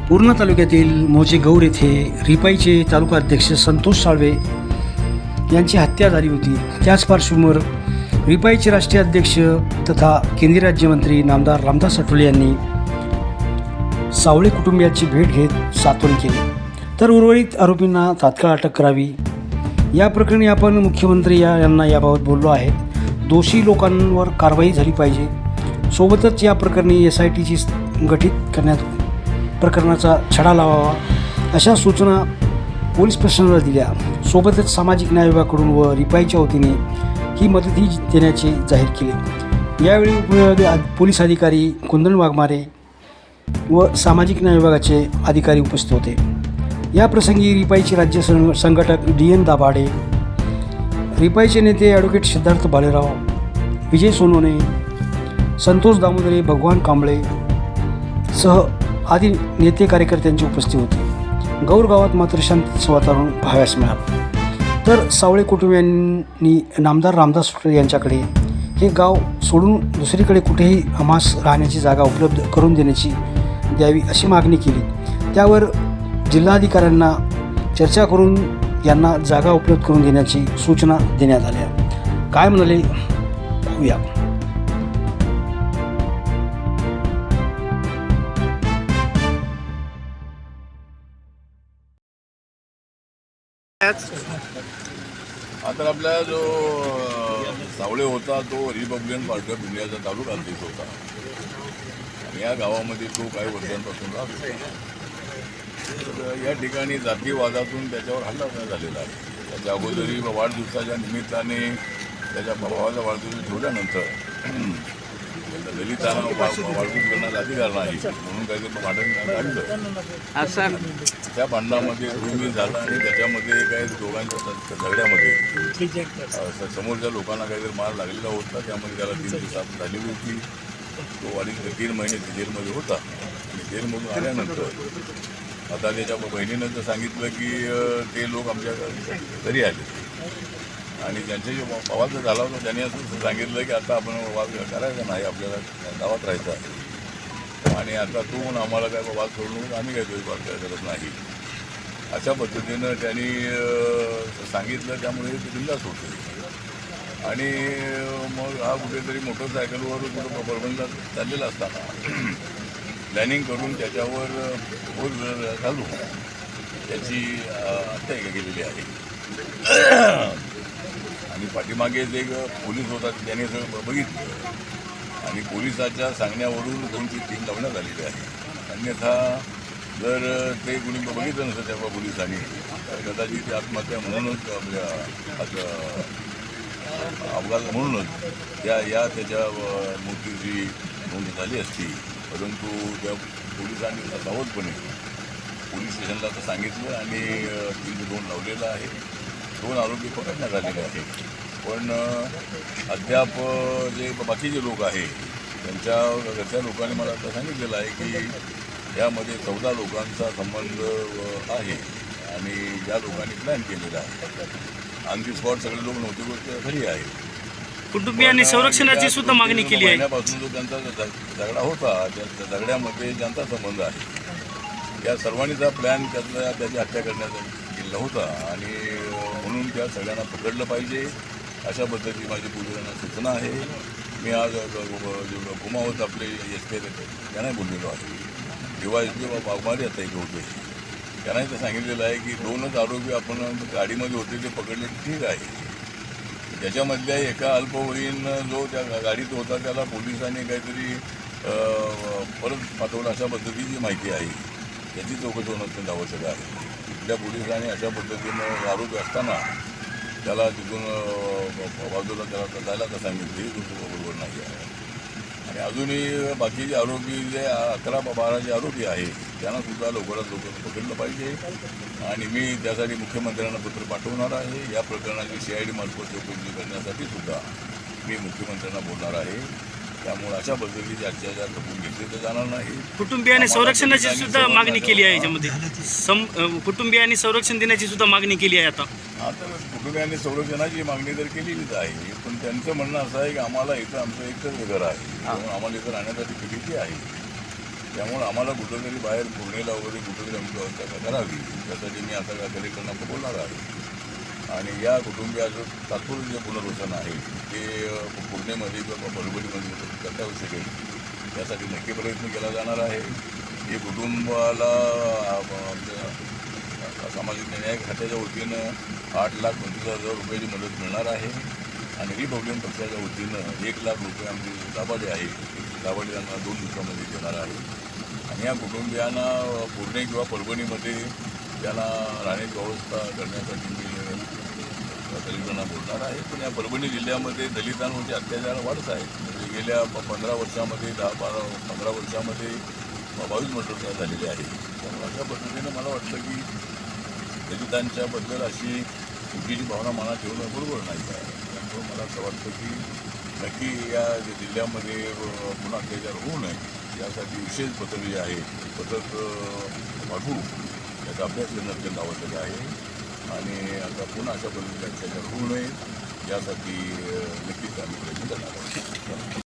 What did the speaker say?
पूर्णा तालुक्यातील मोजे गौर येथे रिपाईचे तालुका अध्यक्ष संतोष साळवे यांची हत्या झाली होती. त्याच पार्श्वभूमीवर रिपाईचे राष्ट्रीय अध्यक्ष तथा केंद्रीय राज्यमंत्री नामदार रामदास आठवले यांनी सावळे कुटुंबियांची भेट घेत सांत्वन केले, तर उर्वरित आरोपींना तात्काळ अटक करावी. या प्रकरणी आपण मुख्यमंत्री यांना याबाबत बोललो आहे. दोषी लोकांवर कारवाई झाली पाहिजे. सोबतच या प्रकरणी SITची गठीत करण्यात प्रकरणाचा छडा लावावा अशा सूचना पोलीस प्रशासनाला दिल्या. सोबतच सामाजिक न्याय विभागाकडून व रिपाईच्या वतीने ही मदतही देण्याचे जाहीर केले. यावेळी पोलीस अधिकारी कुंदन वाघमारे व सामाजिक न्याय विभागाचे अधिकारी उपस्थित होते. या प्रसंगी रिपाईचे राज्य संघटक DN दाभाडे, रिपाईचे नेते ॲडव्होकेट सिद्धार्थ भालेराव, विजय सोनवणे, संतोष दामोदरे, भगवान कांबळे सह आदी नेते कार्यकर्त्यांची उपस्थिती होती. गौर गावात मात्र शांत वातावरण पाहावयास मिळालं. तर सावळे कुटुंबियांनी नामदार रामदास आठवले यांच्याकडे हे गाव सोडून दुसरीकडे कुठेही आम्हास राहण्याची जागा उपलब्ध करून द्यावी अशी मागणी केली. त्यावर जिल्हाधिकाऱ्यांना चर्चा करून यांना जागा उपलब्ध करून देण्याची सूचना देण्यात आल्या. काय म्हणाले पाहूया. आता आपला जो सावळे होता तो रिपब्लिकन पार्टी ऑफ इंडियाचा तालुका अध्यक्ष होता आणि या गावामध्ये तो काही वर्षांपासून राहत होता. तर या ठिकाणी जातीवादातून त्याच्यावर हल्ला झालेला आहे. त्याच्या अगोदरी वाढदिवसाच्या निमित्ताने त्याच्या भावाचा वाढदिवस ठेवल्यानंतर दलितांना वाढदिवस करण्याचा अधिकार नाही म्हणून काहीतरी भांडण काढलं. त्या भांडणामध्ये धुळमी झाला आणि त्याच्यामध्ये काही दोघांच्या झगड्यामध्ये समोरच्या लोकांना काहीतरी मार लागलेला होता. त्यामध्ये त्याला 3 दिवसात झालेली होती. तो 3 महिने जेलमध्ये होता आणि जेलमधून आल्यानंतर आता त्याच्या बहिणीनं तर सांगितलं की ते लोक आमच्या घरी आले आणि त्यांच्याशी वाद झाला होता. त्यांनी असं सांगितलं की आता आपण वाद करायचा नाही, आपल्याला गावात राहायचं आहे आणि आता तू म्हणून आम्हाला काय वाद सोडून आम्ही काय तरी वाद करत नाही अशा पद्धतीनं त्यांनी सांगितलं. त्यामुळे ते बिंदास होते आणि मग हा कुठेतरी मोटरसायकलवर कुठं परभणीला चाललेला असताना प्लॅनिंग करून त्याच्यावर 4 व्हीलर घालून त्याची हत्या केलेली आहे. आणि पाठीमागेच एक पोलीस होता त्याने सगळं बघितलं आणि पोलिसाच्या सांगण्यावरून 2 ची टीम लावण्यात आलेली आहे. अन्यथा जर ते कुणी बघितलं नसतं तेव्हा पोलिसांनी तर कदाचित ती आत्महत्या म्हणूनच आपल्या अपघात म्हणूनच या त्याच्या मृत्यूची नोंद झाली असती. परंतु त्या पोलिसांनी सावधपणे पोलीस स्टेशनला तर सांगितलं आणि 302 लावलेलं आहे. 2 आरोपी पकडण्यात आलेले आहेत. पण अद्याप जे बाकीचे लोक आहेत त्यांच्या घरच्या लोकांनी मला आता सांगितलेलं आहे की यामध्ये 14 लोकांचा संबंध आहे आणि ज्या लोकांनी प्लॅन केलेला आहे ऑन दी स्पॉट सगळे लोक नव्हते गोष्ट खरी आहे. कुटुंबियांनी संरक्षणाची सुद्धा मागणी केली आहे. महिन्यापासून जो त्यांचा झगडा होता त्या झगड्यामध्ये ज्यांचा संबंध आहे या सर्वांनीचा प्लॅन त्याची हत्या करण्याचा केलेला होता आणि म्हणून त्या सगळ्यांना पकडलं पाहिजे अशा पद्धती माझी पोलिसांना सूचना आहे. मी आज घुमावत आपले SP त्यांनाही बोललेलो आहे. DYSP वाघमारे आता एक होते त्यांनाही तर सांगितलेलं आहे की 2च आरोपी आपण गाडीमध्ये होते ते पकडले ठीक आहे. त्याच्यामधल्या एका अल्पवयीन जो त्या गाडीत होता त्याला पोलिसांनी काहीतरी परत पाठवलं अशा पद्धतीची माहिती आहे. त्याची चौकशी होणं अत्यंत आवश्यक आहे. तिथल्या पोलिसांनी अशा पद्धतीनं आरोपी असताना त्याला तिथून बाजूला त्याला जायला तर सांगितलं ही गोष्ट बरोबर नाही आहे. आणि अजूनही बाकीचे आरोपी जे 11-12 जे आरोपी आहेत त्यांनासुद्धा लवकरात लवकर पकडलं पाहिजे आणि मी त्यासाठी मुख्यमंत्र्यांना पत्र पाठवणार आहे. या प्रकरणाची CID मार्फत चौकशी करण्यासाठी सुद्धा मी मुख्यमंत्र्यांना बोलणार आहे. त्यामुळे अशा पद्धतीचे अत्याचार लपून घेतले तर जाणार नाही. कुटुंबियांनी संरक्षणाची सुद्धा मागणी केली आहे. याच्यामध्ये कुटुंबियांनी संरक्षण देण्याची सुद्धा मागणी केली आहे. आता कुटुंबियांनी संरक्षणाची मागणी तर केलेलीच आहे पण त्यांचं म्हणणं असं आहे की आम्हाला इथं आमचं एकच घर आहे म्हणून आम्हाला इथं राहण्यासाठी किती आहे त्यामुळे आम्हाला कुठंतरी बाहेर पूर्णेला वगैरे कुठंतरी आमची व्यवस्था करावी, त्यासाठी मी आता कलेक्टरांना बोलणार आहे. आणि या कुटुंबियाचं तात्पुरतं जे पुनर्वसन आहे ते पूर्णेमध्ये किंवा परभणीमध्ये करता येऊ शकेल यासाठी नक्की प्रयत्न केला जाणार आहे. हे कुटुंबाला आमच्या सामाजिक न्याय खात्याच्या वतीनं 8,25,000 रुपयाची मदत मिळणार आहे. आणि रिपब्लिकन पक्षाच्या वतीनं 1,00,000 रुपये आमचे दाभाडे आहे, दाभाडे यांना 2 दिवसामध्ये देणार आहे. आणि या कुटुंबियांना पुणे किंवा परभणीमध्ये त्यांना राहण्याची व्यवस्था करण्यासाठी मी दलितांना बोलणार आहे. पण या परभणी जिल्ह्यामध्ये दलितांवरचे अत्याचार वाढत आहेत. म्हणजे गेल्या 15 वर्षामध्ये 15 वर्षामध्ये 22 मर्डर झालेले आहे. त्यामुळे अशा पद्धतीनं मला वाटतं की दलितांच्याबद्दल अशी चुकीची भावना मनात ठेवणं बरोबर नाही आहे. त्यामुळे मला असं वाटतं की नक्की या जिल्ह्यामध्ये पुन्हा अत्याचार होऊ नये यासाठी विशेष पथक जे आहे पथक पाठवू याचा अभ्यास करणं अत्यंत आवश्यक आहे. आणि आता पुन्हा अशा पद्धतीचे अत्याचार होऊ नये यासाठी नक्कीच आम्ही प्रयत्न करणार आहोत.